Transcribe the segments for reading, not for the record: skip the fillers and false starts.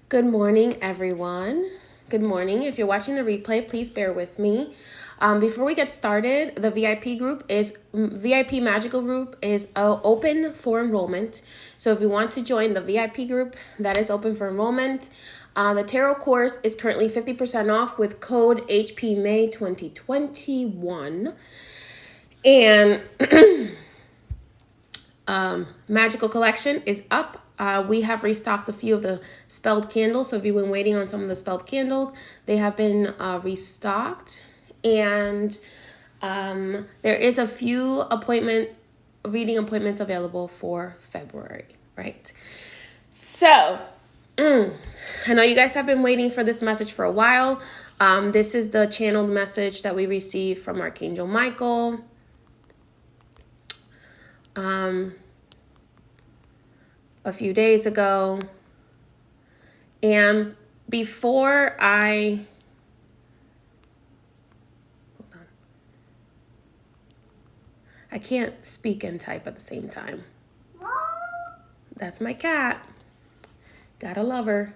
Good morning, everyone. Good morning. If you're watching the replay, please bear with me. Before we get started, the VIP Magical Group is open for enrollment. So if you want to join the VIP group, that is open for enrollment. The tarot course is currently 50% off with code HPMay 2021. And Magical Collection is up. We have restocked a few of the spelled candles. So if you've been waiting on some of the spelled candles, they have been restocked. And there is a few reading appointments available for February, right? So I know you guys have been waiting for this message for a while. This is the channeled message that we received from Archangel Michael. A few days ago. And before I can't speak and type at the same time. That's my cat. Gotta love her.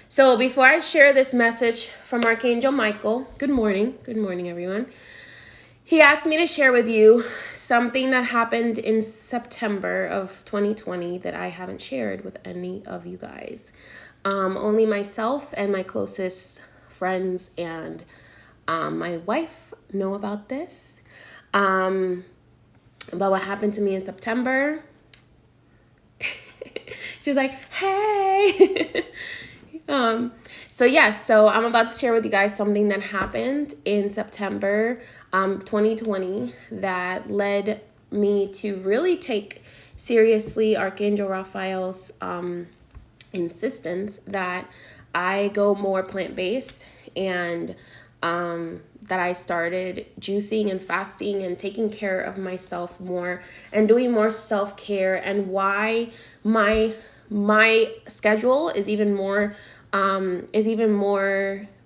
So before I share this message from Archangel Michael, good morning, everyone. He asked me to share with you something that happened in September of 2020 that I haven't shared with any of you guys. Only myself and my closest friends and my wife know about this. About what happened to me in September. She was like, hey. So I'm about to share with you guys something that happened in September 2020 that led me to really take seriously Archangel Raphael's insistence that I go more plant-based and that I started juicing and fasting and taking care of myself more and doing more self-care, and why my schedule is even more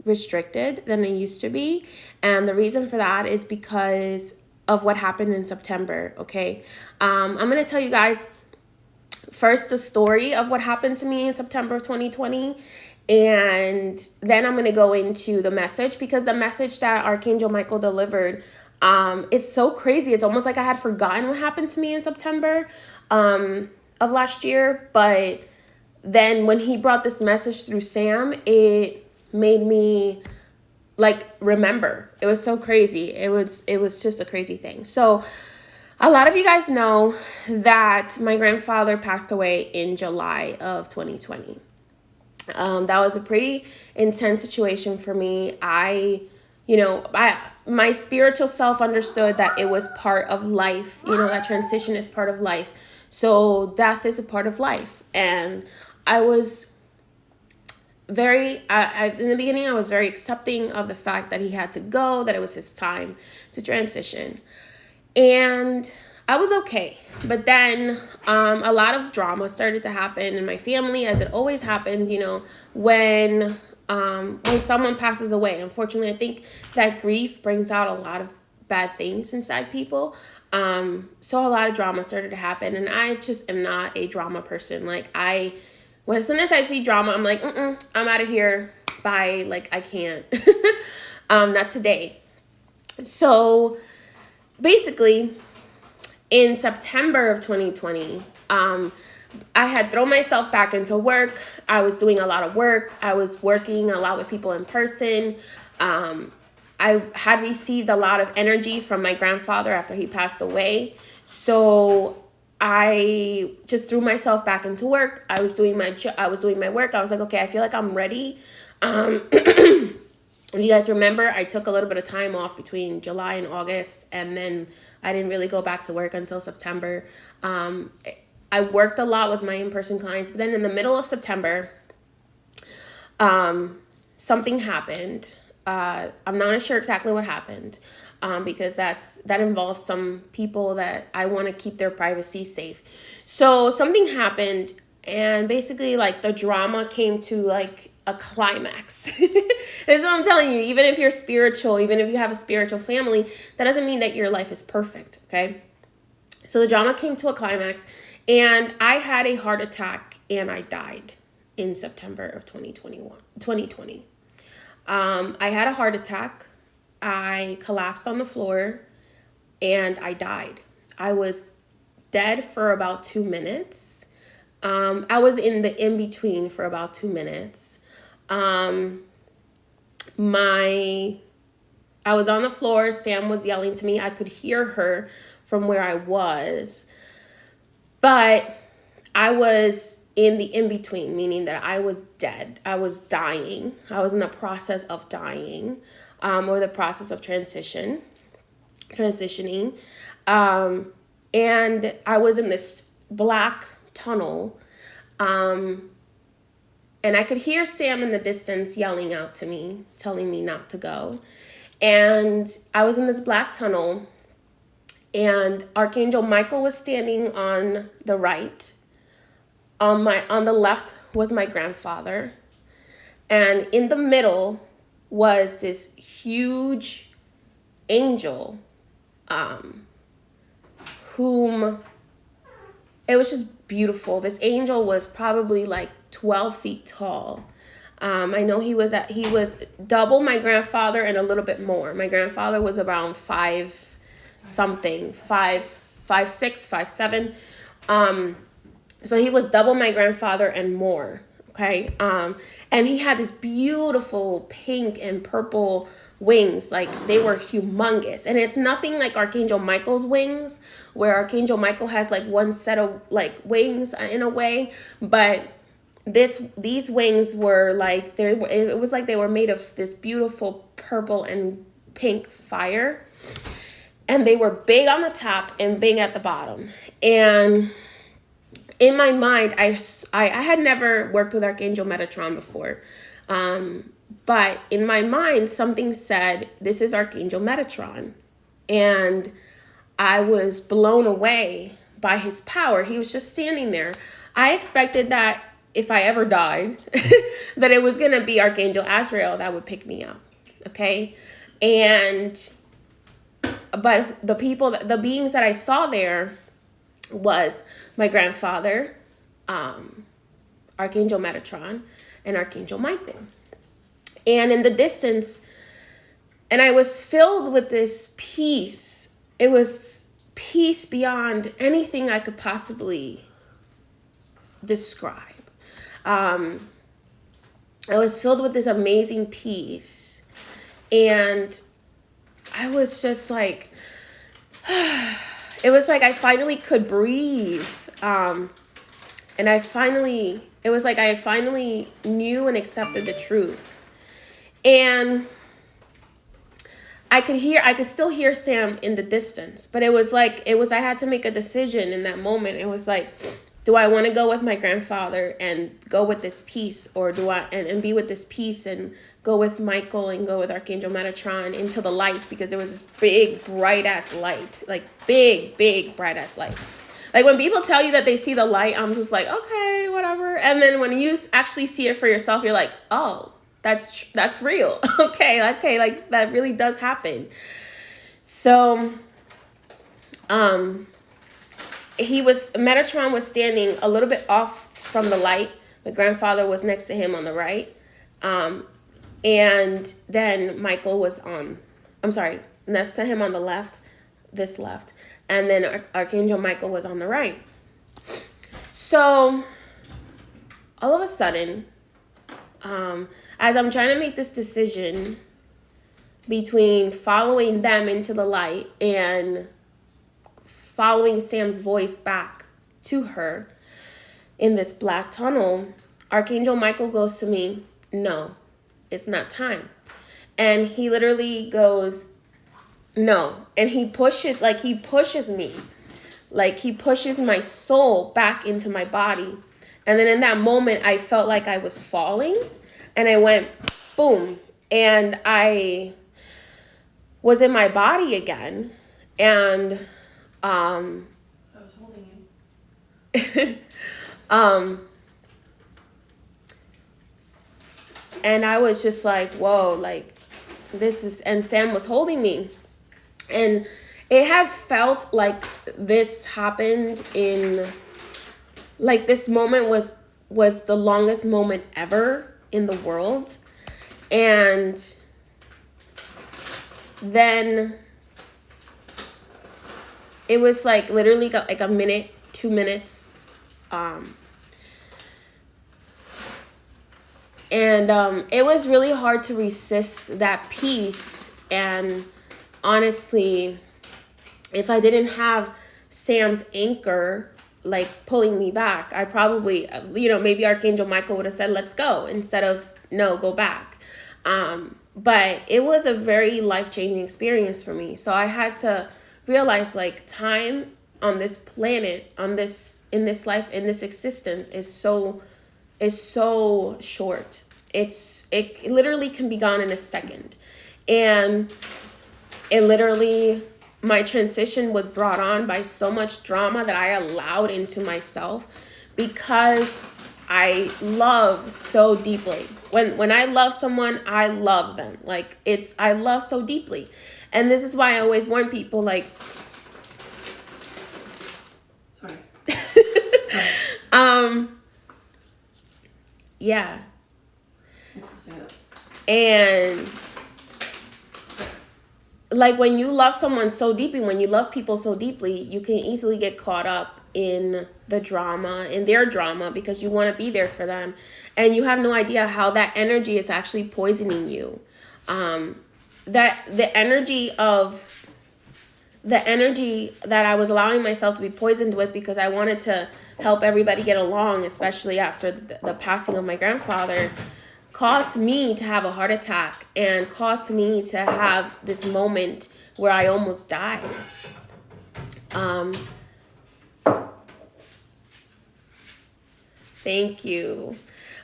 restricted than it used to be. And the reason for that is because of what happened in September. Okay. I'm going to tell you guys first the story of what happened to me in September of 2020. And then I'm going to go into the message, because the message that Archangel Michael delivered, it's so crazy. It's almost like I had forgotten what happened to me in September of last year. But then when he brought this message through Sam, it made me remember. It was so crazy. It was just a crazy thing. So a lot of you guys know that my grandfather passed away in July of 2020. That was a pretty intense situation for me. My spiritual self understood that it was part of life. That transition is part of life. So death is a part of life. And I was in the beginning, I was very accepting of the fact that he had to go, that it was his time to transition. And I was okay. But then a lot of drama started to happen in my family, as it always happens, when someone passes away. Unfortunately, I think that grief brings out a lot of bad things inside people. So a lot of drama started to happen. And I just am not a drama person. As soon as I see drama, I'm like, I'm out of here. Bye. I can't. Not today. So basically, in September of 2020, I had thrown myself back into work. I was doing a lot of work. I was working a lot with people in person. I had received a lot of energy from my grandfather after he passed away. So I just threw myself back into work. I was doing my work. I was like, okay, I feel like I'm ready. If you guys remember, I took a little bit of time off between July and August, and then I didn't really go back to work until September. I worked a lot with my in-person clients, but then in the middle of September, something happened. I'm not sure exactly what happened, because that involves some people that I want to keep their privacy safe. So something happened, and basically the drama came to a climax. That's what I'm telling you. Even if you're spiritual, even if you have a spiritual family, that doesn't mean that your life is perfect. Okay. So the drama came to a climax, and I had a heart attack and I died. in September of 2020. I had a heart attack. I collapsed on the floor and I died. I was dead for about 2 minutes. I was in the in-between for about 2 minutes. I was on the floor. Sam was yelling to me. I could hear her from where I was. But I was in the in-between, meaning that I was dead. I was dying. I was in the process of dying, or the process of transitioning. And I was in this black tunnel. And I could hear Sam in the distance yelling out to me, telling me not to go. And I was in this black tunnel, and Archangel Michael was standing on the right. On the left was my grandfather. And in the middle was this huge angel, whom, it was just beautiful. This angel was probably like 12 feet tall. I know he was double my grandfather and a little bit more. My grandfather was around 5 something, 5'6", 5'7". So he was double my grandfather and more. Okay. And he had this beautiful pink and purple wings. Like, they were humongous. And it's nothing like Archangel Michael's wings, where Archangel Michael has like one set of like wings in a way, but these wings were like, it was like they were made of this beautiful purple and pink fire, and they were big on the top and big at the bottom. And in my mind, I had never worked with Archangel Metatron before, but in my mind, something said, this is Archangel Metatron, and I was blown away by his power. He was just standing there. I expected that if I ever died, that it was going to be Archangel Azrael that would pick me up. Okay. But the beings that I saw there was my grandfather, Archangel Metatron, and Archangel Michael. And in the distance, and I was filled with this peace. It was peace beyond anything I could possibly describe. I was filled with this amazing peace, and I was just like, it was like I finally could breathe. And it was like I finally knew and accepted the truth. And I could still hear Sam in the distance, but I had to make a decision in that moment. It was like, do I want to go with my grandfather and go with this peace, or do I and be with this peace and go with Michael and go with Archangel Metatron into the light? Because there was this big, bright ass light, like big, bright ass light. Like, when people tell you that they see the light, I'm just like, okay, whatever. And then when you actually see it for yourself, you're like, oh, that's real. Okay, like that really does happen. So, Metatron was standing a little bit off from the light. My grandfather was next to him on the right. And then Michael was next to him on the left, this left. And then Archangel Michael was on the right. So all of a sudden, as I'm trying to make this decision between following them into the light and following Sam's voice back to her in this black tunnel, Archangel Michael goes to me, no, it's not time. And he literally goes, no. And he pushes me. Like, he pushes my soul back into my body. And then in that moment, I felt like I was falling, and I went boom. And I was in my body again. And I was holding you. And I was just like, whoa, like, and Sam was holding me. And it had felt like this happened like this moment was was the longest moment ever in the world. And then it was like literally like a minute, 2 minutes. It was really hard to resist that peace. And honestly, if I didn't have Sam's anchor, like pulling me back, I probably, maybe Archangel Michael would have said, let's go, instead of, no, go back. But it was a very life-changing experience for me. So I had to realize, like, time on this planet, in this life, in this existence is so short. It literally can be gone in a second. And my transition was brought on by so much drama that I allowed into myself, because I love so deeply. When I love someone, I love them. Like, I love so deeply. And this is why I always warn people, like, sorry. Yeah. And like, when you love someone so deeply, when you love people so deeply, you can easily get caught up in the drama, in their drama, because you want to be there for them. And you have no idea how that energy is actually poisoning you. That the energy that I was allowing myself to be poisoned with, because I wanted to help everybody get along, especially after the passing of my grandfather, caused me to have a heart attack and caused me to have this moment where I almost died. Thank you.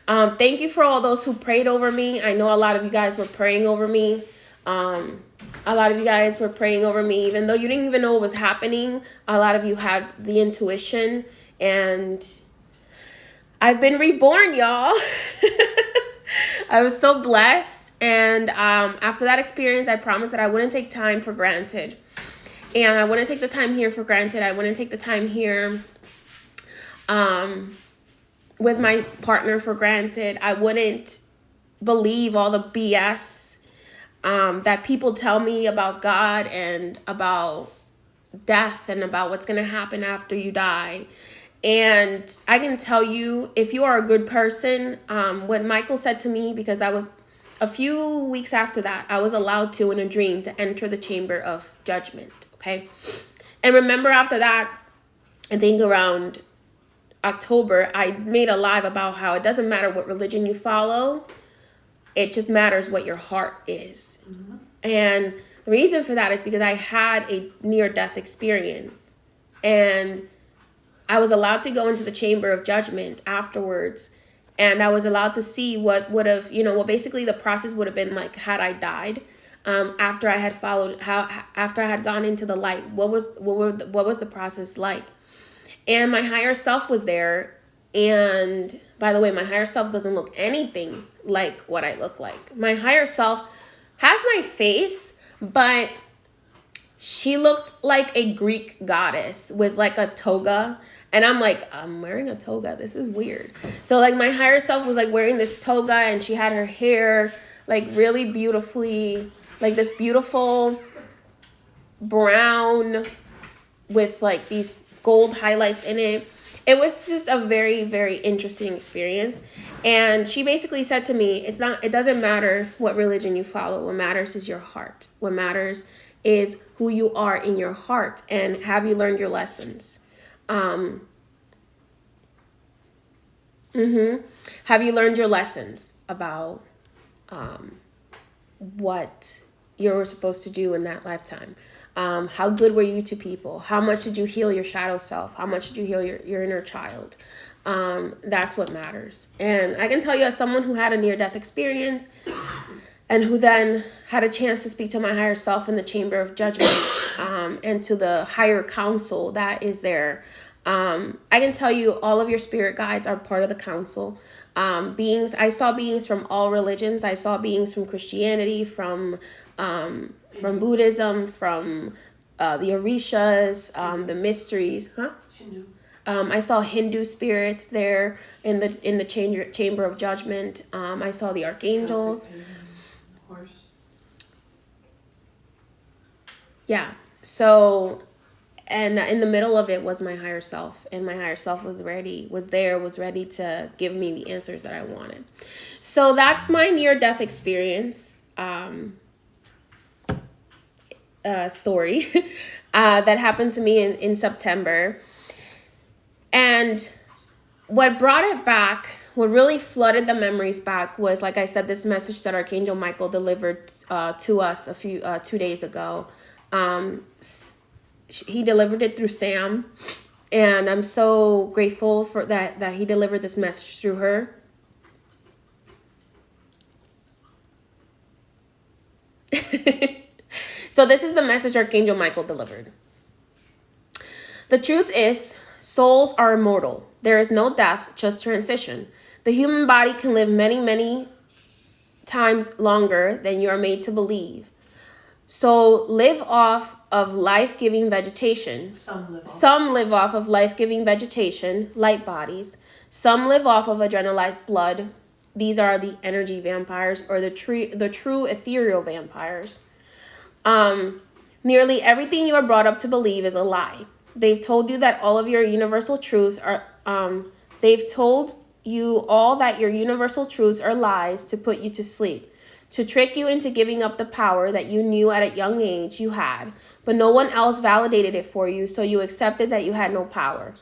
Thank you for all those who prayed over me. I know a lot of you guys were praying over me. Even though you didn't even know what was happening. A lot of you had the intuition, and I've been reborn, y'all. I was so blessed. And after that experience, I promised that I wouldn't take time for granted. And I wouldn't take the time here for granted. I wouldn't take the time here with my partner for granted. I wouldn't believe all the BS that people tell me about God and about death and about what's going to happen after you die. And I can tell you, if you are a good person, what Michael said to me, because I was, a few weeks after that, I was allowed to, in a dream, to enter the chamber of judgment, okay? And remember, after that, I think around October, I made a live about how it doesn't matter what religion you follow, it just matters what your heart is. Mm-hmm. And the reason for that is because I had a near-death experience, and I was allowed to go into the chamber of judgment afterwards, and I was allowed to see what would have, what basically the process would have been like had I died, after I had after I had gone into the light. What was the process like? And my higher self was there. And by the way, my higher self doesn't look anything like what I look like. My higher self has my face, but she looked like a Greek goddess with like a toga. And I'm like, I'm wearing a toga. This is weird. So like my higher self was like wearing this toga, and she had her hair like really beautifully, like this beautiful brown with like these gold highlights in it. It was just a very, very interesting experience. And she basically said to me, it doesn't matter what religion you follow. What matters is your heart. What matters is who you are in your heart, and have you learned your lessons? Have you learned your lessons about what you were supposed to do in that lifetime? How good were you to people? How much did you heal your shadow self? How much did you heal your inner child? That's what matters. And I can tell you, as someone who had a near-death experience and who then had a chance to speak to my higher self in the chamber of judgment, and to the higher council that is there, I can tell you all of your spirit guides are part of the council. I saw beings from all religions. I saw beings from Christianity, from Buddhism, from the Orishas, the mysteries. I saw Hindu spirits there in the chamber of judgment. I saw the archangels. Yeah. So, and in the middle of it was my higher self, and my higher self was ready to give me the answers that I wanted. So that's my near-death experience story that happened to me in September. And what brought it back, what really flooded the memories back was, like I said, this message that Archangel Michael delivered to us 2 days ago. He delivered it through Sam, and I'm so grateful for that he delivered this message through her. So this is the message Archangel Michael delivered. The truth is, souls are immortal. There is no death, just transition. The human body can live many, many times longer than you are made to believe. So live off of life-giving vegetation. Some live off of life-giving vegetation, light bodies. Some live off of adrenalized blood. These are the energy vampires, or the true ethereal vampires. Nearly everything you are brought up to believe is a lie. They've told you that all of your universal truths are, they've told you all that your universal truths are lies to put you to sleep, to trick you into giving up the power that you knew at a young age you had, but no one else validated it for you, so you accepted that you had no power.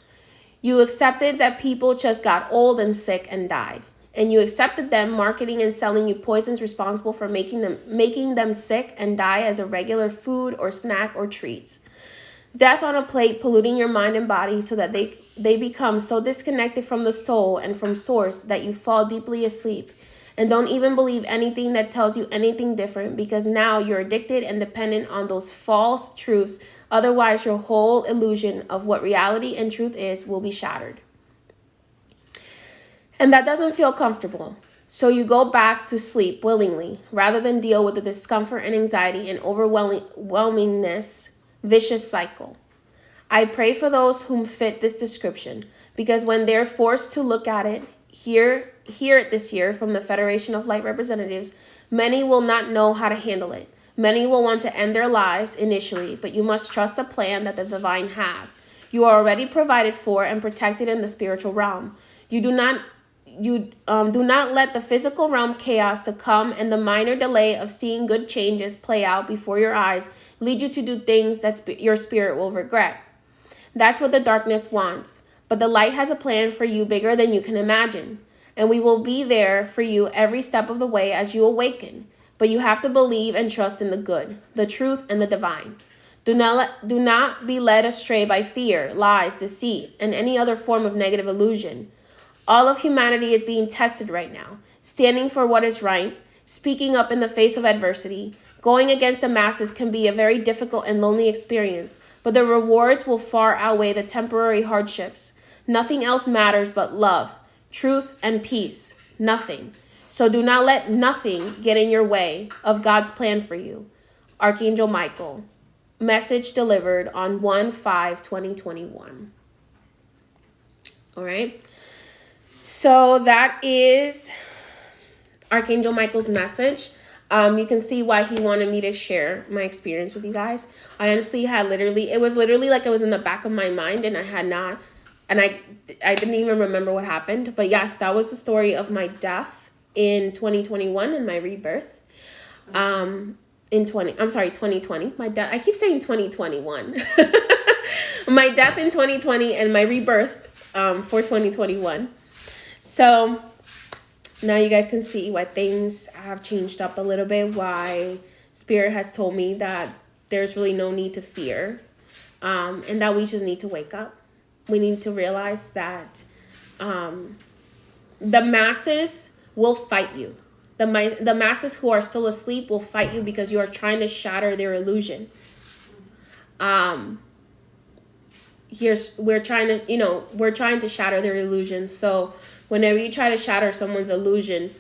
You accepted that people just got old and sick and died. And you accepted them marketing and selling you poisons responsible for making them sick and die as a regular food or snack or treats. Death on a plate, polluting your mind and body so that they become so disconnected from the soul and from source that you fall deeply asleep and don't even believe anything that tells you anything different, because now you're addicted and dependent on those false truths. Otherwise, your whole illusion of what reality and truth is will be shattered. And that doesn't feel comfortable. So you go back to sleep willingly rather than deal with the discomfort and anxiety and overwhelmingness vicious cycle. I pray for those whom fit this description, because when they're forced to look at it, hear it this year from the Federation of Light Representatives, many will not know how to handle it. Many will want to end their lives initially, but you must trust the plan that the divine have. You are already provided for and protected in the spiritual realm. You do not let the physical realm chaos to come and the minor delay of seeing good changes play out before your eyes lead you to do things that your spirit will regret. That's what the darkness wants. But the light has a plan for you bigger than you can imagine. And we will be there for you every step of the way as you awaken. But you have to believe and trust in the good, the truth, and the divine. Do not be led astray by fear, lies, deceit, and any other form of negative illusion. All of humanity is being tested right now, standing for what is right, speaking up in the face of adversity. Going against the masses can be a very difficult and lonely experience, but the rewards will far outweigh the temporary hardships. Nothing else matters but love, truth, and peace. Nothing. So do not let nothing get in your way of God's plan for you. Archangel Michael. Message delivered on 1/5/2021. All right. So that is Archangel Michael's message. You can see why he wanted me to share my experience with you guys. I honestly it was literally like it was in the back of my mind, and I didn't even remember what happened. But yes, that was the story of my death in 2021 and my rebirth. 2020. My death. I keep saying 2021. My death in 2020 and my rebirth for 2021. So now you guys can see why things have changed up a little bit, why Spirit has told me that there's really no need to fear, and that we just need to wake up. We need to realize that the masses will fight you. The masses who are still asleep will fight you because you are trying to shatter their illusion. We're trying to shatter their illusion. So whenever you try to shatter someone's illusion,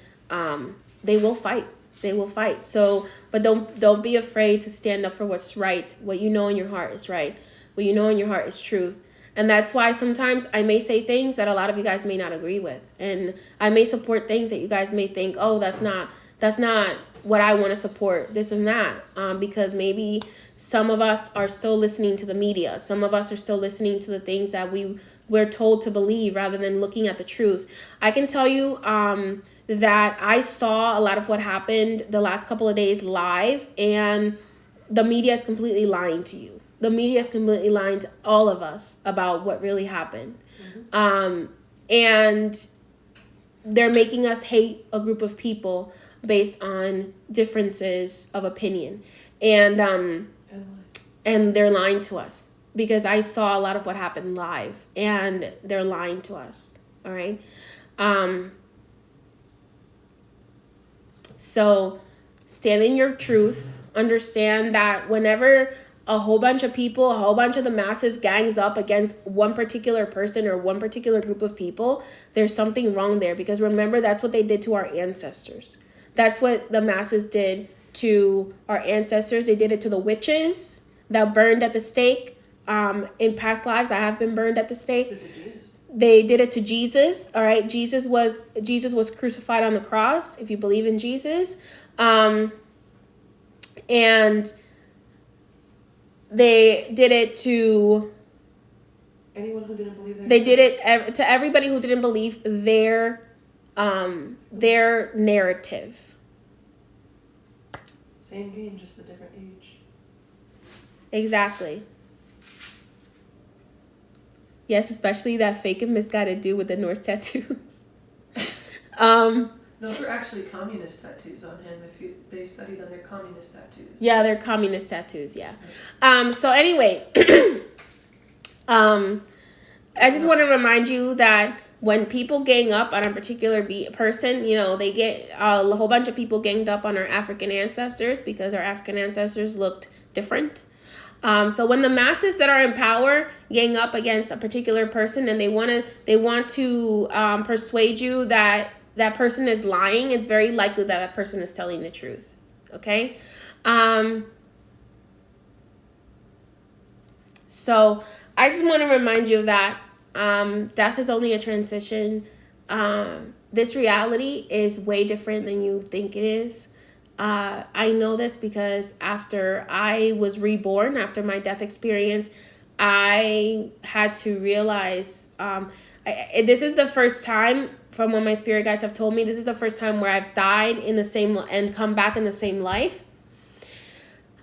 they will fight. They will fight. So, but don't be afraid to stand up for what's right. What you know in your heart is right. What you know in your heart is truth. And that's why sometimes I may say things that a lot of you guys may not agree with. And I may support things that you guys may think, oh, that's not what I want to support, this and that. Because maybe some of us are still listening to the media. Some of us are still listening to the things that we're told to believe rather than looking at the truth. I can tell you that I saw a lot of what happened the last couple of days live, and the media is completely lying to you. The media is completely lying to all of us about what really happened. And they're making us hate a group of people based on differences of opinion. And they're lying to us, because I saw a lot of what happened live, and they're lying to us. All right. So stand in your truth. Understand that whenever a whole bunch of people, a whole bunch of the masses gangs up against one particular person or one particular group of people, there's something wrong there. Because remember, that's what they did to our ancestors. That's what the masses did to our ancestors. They did it to the witches that burned at the stake. In past lives, I have been burned at the stake. They did it to Jesus. All right. Jesus was crucified on the cross, if you believe in Jesus. And they did it to anyone who didn't believe they did it to everybody who didn't believe their narrative. Same game, just a different age. Exactly. Yes, especially that fake and misguided dude with the Norse tattoos. Those are actually communist tattoos on him. If they study them, they're communist tattoos. Yeah, they're communist tattoos. Yeah. So anyway, I just want to remind you that when people gang up on a particular person, they get a whole bunch of people ganged up on our African ancestors because our African ancestors looked different. So when the masses that are in power gang up against a particular person and they want to persuade you that that person is lying, it's very likely that that person is telling the truth. Okay. So I just want to remind you of that. Death is only a transition. This reality is way different than you think it is. I know this because after I was reborn, after my death experience, I had to realize, this is the first time, from what my spirit guides have told me, this is the first time where I've died in the same and come back in the same life.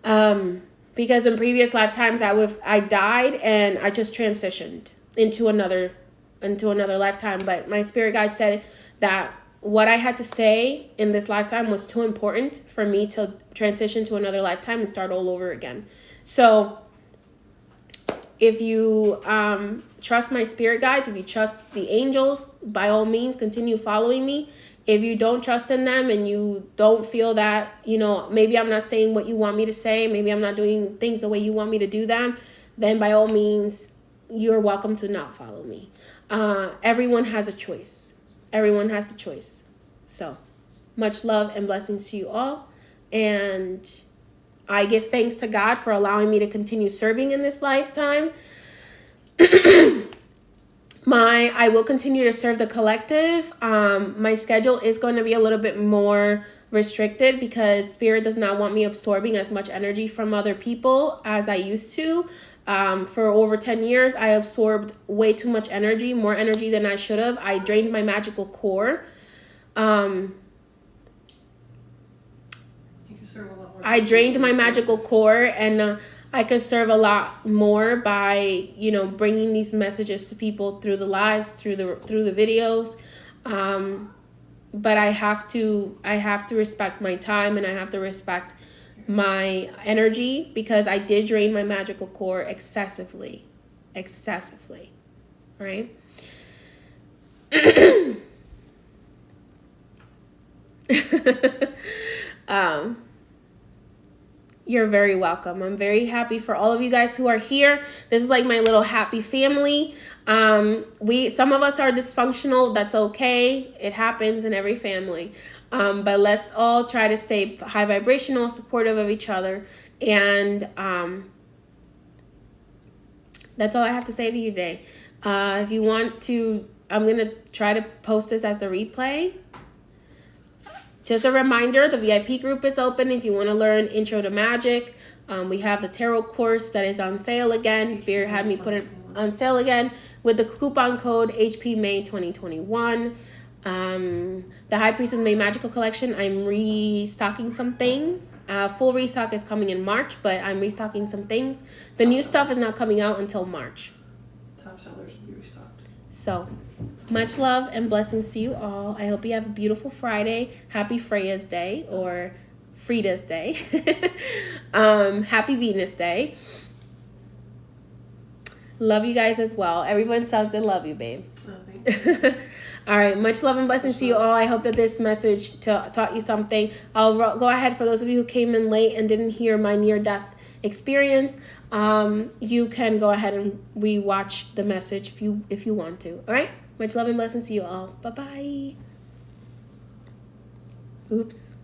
Because in previous lifetimes I died and I just transitioned into another lifetime. But my spirit guide said that what I had to say in this lifetime was too important for me to transition to another lifetime and start all over again. So if you trust my spirit guides, if you trust the angels, by all means, continue following me. If you don't trust in them and you don't feel that, maybe I'm not saying what you want me to say, maybe I'm not doing things the way you want me to do them, then by all means, you're welcome to not follow me. Everyone has a choice. Everyone has a choice. So much love and blessings to you all. And I give thanks to God for allowing me to continue serving in this lifetime. I will continue to serve the collective. My schedule is going to be a little bit more restricted because Spirit does not want me absorbing as much energy from other people as I used to. For over 10 years, I absorbed way too much energy, more energy than I should have. I drained my magical core. I drained my magical core, and I could serve a lot more by, bringing these messages to people through the lives, through the videos. But I have to respect my time, and I have to respect my energy, because I did drain my magical core excessively, right? You're very welcome. I'm very happy for all of you guys who are here. This is like my little happy family. Some of us are dysfunctional. That's okay. It happens in every family. But let's all try to stay high vibrational, supportive of each other, and That's all I have to say to you today. If you want to, I'm going to try to post this as the replay. Just a reminder, the VIP group is open if you want to learn Intro to Magic. We have the tarot course that is on sale again. Spirit had me put it on sale again with the coupon code HPMay 2021. The High Priestess May Magical Collection, I'm restocking some things. Full restock is coming in March, but I'm restocking some things. The new stuff is not coming out until March. Top sellers will be restocked. So, much love and blessings to you all. I hope you have a beautiful Friday. Happy Freya's Day or Frida's Day. Happy Venus Day. Love you guys as well. Everyone says they love you, babe. Oh, thank you. All right, much love and blessings to you all. I hope that this message taught you something. I'll go ahead for those of you who came in late and didn't hear my near-death experience. You can go ahead and rewatch the message if you want to. All right, much love and blessings to you all. Bye-bye. Oops.